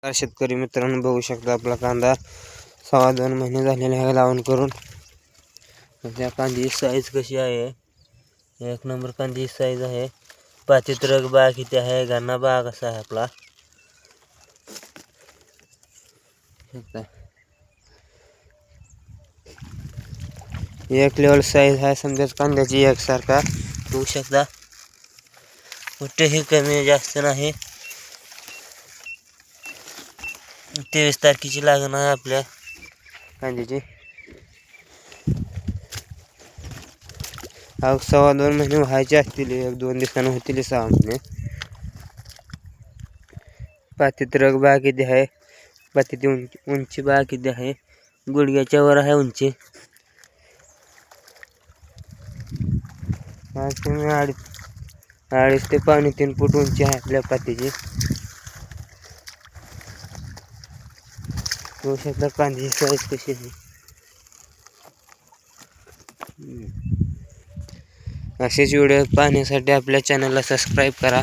शेतकरी मित्रांनो, बघू शकता आपला कांदा 2.25 महिने झालेले आहे लावून करून. त्या कांद्याची साईज कशी आहे, एक नंबर कांद्याची साईज आहे. पातीत रग बाग किती आहे, गाणा बाग असा आहे आपला. एक लेवल साईज आहे समजा कांद्याची एकसारखा. बघू शकता कुठेही कमी जास्त नाही. 23 तारखेची लागण आहे आपल्या कांद्याची. 2.25 महिने व्हायचे असतील, 1-2 दिवसांनी होतील 6 महिने. पातीत रग बाग किती आहे, पातीची उंची बाग किती आहे, गुडघ्याच्या वर आहे उंची. तुम्ही 2.5 ते 3 फूट उंची आहे आपल्या पातीची. बघू शकता कांद्याची साईज कशी आहे. असेच व्हिडिओ पाहण्यासाठी आपल्या चॅनलला सबस्क्राईब करा.